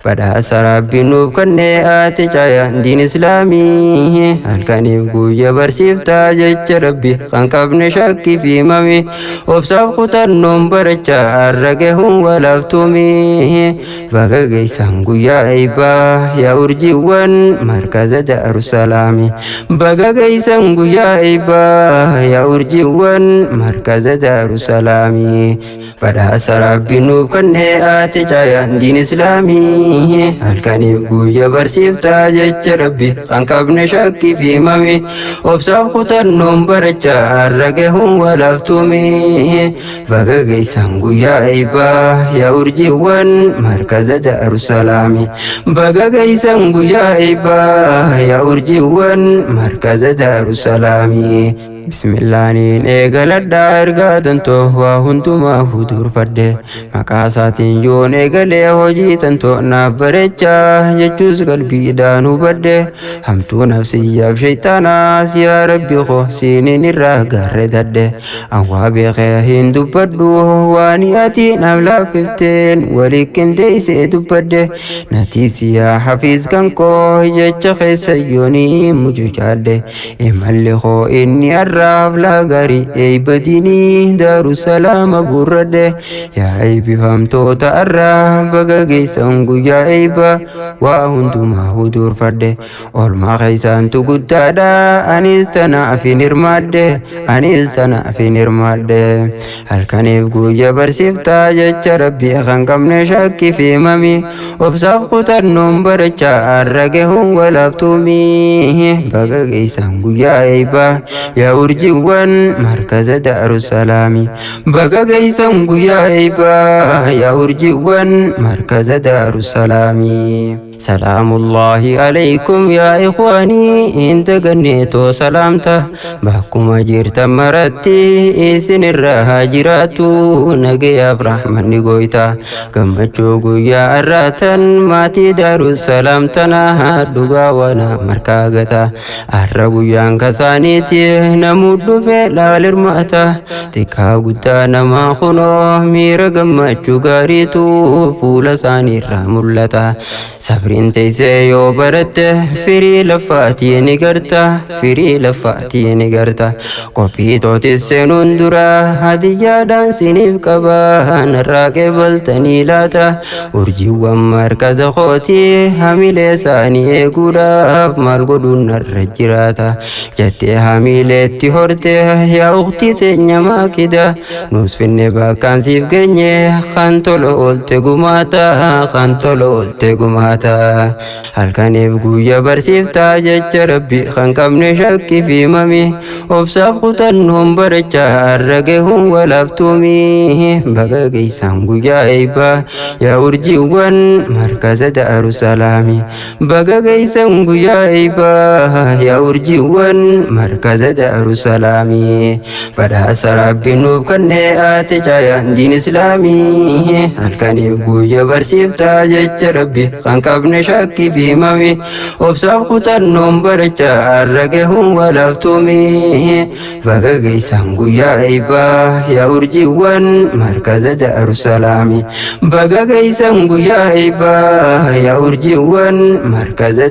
badhaasa rabbiin nuuf kennee ati caya diin islaamii halkaniif guyya barsiiftaa jecha rabbi kan qabne shakkii fi mami obsaaf kutannoon barachaa har'a gahuun walaaftuumi baga geessan guyyaa eebbaa yaa urjiiwwan markaza daarusalaami baga geessan guyyaa eebbaa yaa urjiiwwan markaza daarusalaami badhaasa rabbiin nuuf kennee ati caya diin islaamii halkaniif guyya barsiiftaa jecha rabbi kan qabne shakkii fi mami obsaaf kutannoon barachaa har'a gahuun walaaftuumi baga geessan guyyaa eebbaa yaa urjiiwwan markaza daarusalaami baga geessan guyyaa eebbaa yaa urjiiwwan markaza daarusalaami bismillaaniin eegaladhaa ergaa tantoo waa hundumaa hudurfadhe maqaa isaatiin yoon eegalee hojii tantoo naaf bareechaa jechuus qalbiidhaan hubadhe hamtuu nafsiyyaaf shayxaanaas yaa rabbi koo siiniin irraa gaarretadhe awwaa beekee hin dubbadhu waan ati naaf laaffifteen walii qindeessee dubbadhe natiis yaa hafiis kan koo jecha keessa yoonii mucucaadhe imalli koo inni raaf laagari eeybadini daarusalaama burradhe yaa eebbifamtoota arraa baga geessan guyyaa eebba waa hundumaa hudurfadhe olmaa keessaantu guddaadha anis tanaafin hirmaadhe anis tanaafin hirmaadhe halkaniif guyya barsiiftaa jecha rabbi kan qabne shakkii fi mami obsaaf kutannoon barachaa har'a gahuun walaaftuumi baga geessan guyyaa eebba yaa urjiiwwan markaza daarusalaami baga geessan guyyaa eebbaa yaa urjiiwwan markaza daarusalaami salaamullaahi alaykum yaa ikhwaanii inta ganneetoo salaamta bakkuma jirtan maratti isin irraa haa jiraatu nagayaaf rahmanni gooyta gammachuu guyyaa arraatan maatii daarusalaam tana dhugaa wana markaa gata har'a guyyaan kasaaniiti namuu dhufe laal hirmaata xiqqaa guddaa namaa kunoo miira gammachuu gaariitu fuula isaaniirraa mul'ata sabriin teessee yoo baratte firii laffaatii ni garta firii laffaatii ni garta qophii tootis seenuun dura hadiyyaadhaan siniif qaba narraa qeebaltanii laata urjiiwwan markaza kootii hamilee isaanii eeguudhaaf maal godhuun narra jiraata jettee hamileetti horte yaa uktii teenya maakida nuus finne bakkaan siif geenye kan tola oolte gumaata kan tola oolte gumaata halkaniif guyya barsiiftaa jecha rabbi kan qabne shakkii fi mami obsaaf kutannoon barachaa har'a gahuun walaaftuumi baga geessan guyyaa eebbaa yaa urjiiwwan markaza daarusalaami baga geessan guyyaa eebbaa yaa urjiiwwan markaza daarusalaami badhaasa rabbiin nuuf kennee ati caya diin islaamii halkaniif guyya barsiiftaa jecha rabbi kan qabne shakkii fi mami obsaaf kutannoon barachaa har'a gahuun walaaftuumi baga geessan guyyaa eebbaa yaa urjiiwwan markaza daarusalaami baga geessan guyyaa eebbaa yaa urjiiwwan markaza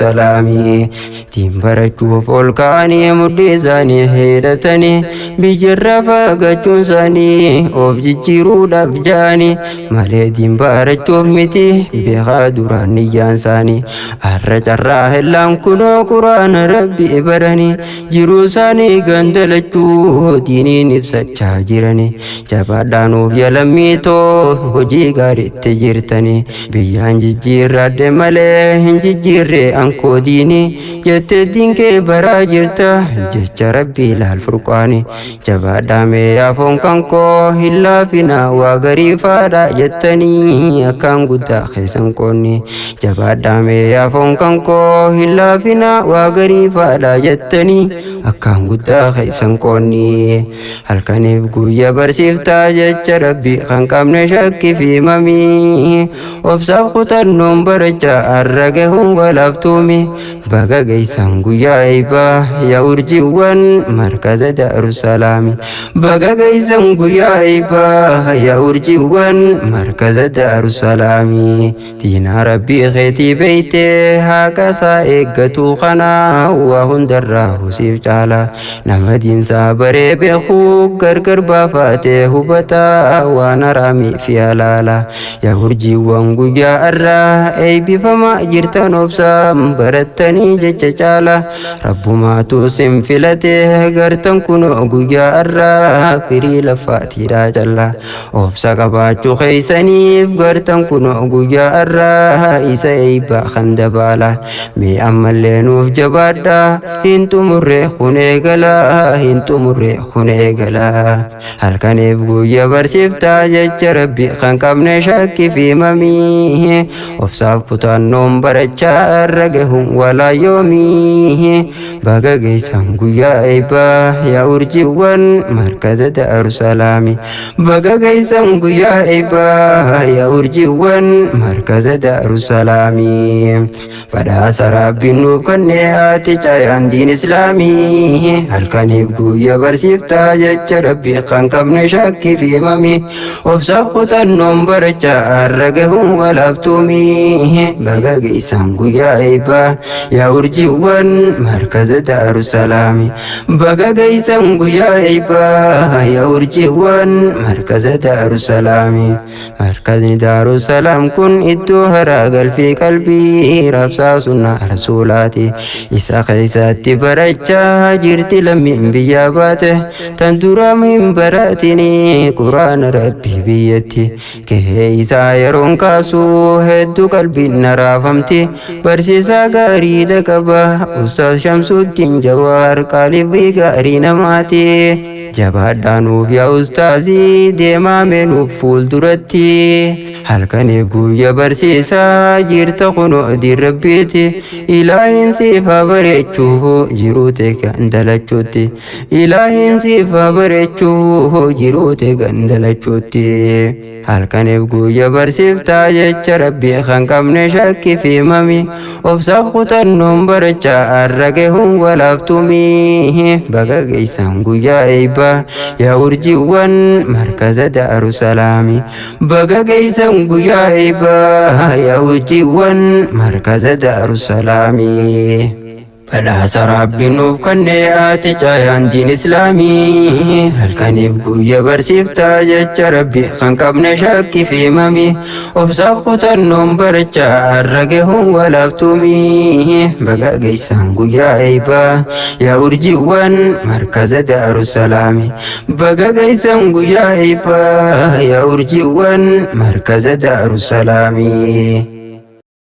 daarusalaami tiin barachuuf ol ka'anii mudhii isaanii hidhatanii biyyarraa fagachuun isaanii of jijjiiruudhaaf ja'anii malee tiin barachuuf miti beekaa duraan niyyaan isaanii har'a carraa hellaan kunoo quraana rabbi baranii jiruu isaanii gandalachuu diiniin ibsachaa jiranii jabaadhaanuuf yalammiitoo hojii gaariitti jirtanii biyyaan jijjiirradhe malee hin jijjiirre ankoo diinii jettee diinkee baraa jirta jecha rabbii laal furqaani jabaadhaamee afoon kankoo hin laafina waa garii faadha jettanii akkaan guddaa keessan qoonni jabaadhaame afoon kan koo hin laafina waa garii faadha jettanii akkaan guddaa keessan qoonni halkaniif guyya barsiiftaa jecha rabbi kan qabne shakki fi mamii obsaaf kutannoon baracha arra gahuun walaaftuumi baga geessan guyyaa eebbaa yaa urjiiwwan markaza daarusalaami baga geessan guyyaa eebbaa yaa urjiiwwan markaza daarusalaami diinaa rabbii keetii beeytee haaqasaa eeggatu kana waa hundarraa husiif caala nama diinsaa baree beekuu gargar baafatee hubataa waan haraamii fi halaala yaa urjiiwwan guyyaa arraa eebbifamaa jirtan obsaan barattanii jecha caala rabbumaatu sin filatee gartan kunoo guyyaa arraa firii lafaatiidha calla obsa qabaachuu keeysaniif gartan kunoo guyyaa arraa isa eebbaa kan dabaala mee ammallee nuuf jabaadha hin xumurre kun eegala hin xumurre kun eegala halkaniif guyya barsiiftaa jecha rabbi kan qabne shakki fi mamii obsaaf kutannoon barachaa irra gahuun walaa yoomii baga geessan guyyaa eebbaa yaa urjiiwwan markaza daarusalaami baga geessan guyyaa eebbaa yaa urjiiwwan markaza daarusalaami badhaasa rabbiin nuuf kenne ati caayaan diin islaamii halkaniif guyya barsiiftaa jecha rabbi kan qabne shakki fi mamii obsaaf kutannoon barachaa irra gahuun walaaftuumi baga geessan guyyaa eebbaa yaa urjiiwwan markaza daarusalaami baga geessan guyyaa eebbaa yaa urjiiwwan markaza daarusalaami markazni daarusalaam kun iddoo haraa galfii qalbii rabsaa sunnaa rasuulaati isa keessatti barachaa jirti lammiin biyyaa baate tan duraam hin baratini quraana rabbii biyyatti gahee isaa yeroon kaasuu hedduu qalbiin naraafamti barsiisaa gaarii qaba ustaaz Shamsuddin Jawaar qalbii gaarii namaati jabaadhaanuuf yaa ustaazii deemaa meenuuf fuulduratti halkaniif guyya barsiisaa jirta kunoo diin rabbiiti ilaahiin siifaa bareechuu jiruute kan dalachuutti ilaahiin siifaa bareechuu jiruute kan dalachuutti halkaniif guyya barsiiftaa jecha rabbi kan qabne shakki fi mamii obsaaf kutannoon barachaa irra gahuun walaaftuumi baga geessan guyyaa eebbaa yaa urjiiwwan markaza daarusalaami baga geessan guyyaa eebbaa yaa urjiiwwan markaza daarusalaami badhaasa rabbiin nuuf kenne ati caayaan diin islaamii halkaniif guyya barsiiftaa jecha rabbi kan qabne shakki fi mamii obsaaf kutannoon barachaa irra gahuun walaaftuumi baga geessan guyyaa eebbaa yaa urjiiwwan markaza daarusalaami baga geessan guyyaa eebbaa yaa urjiiwwan markaza daarusalaami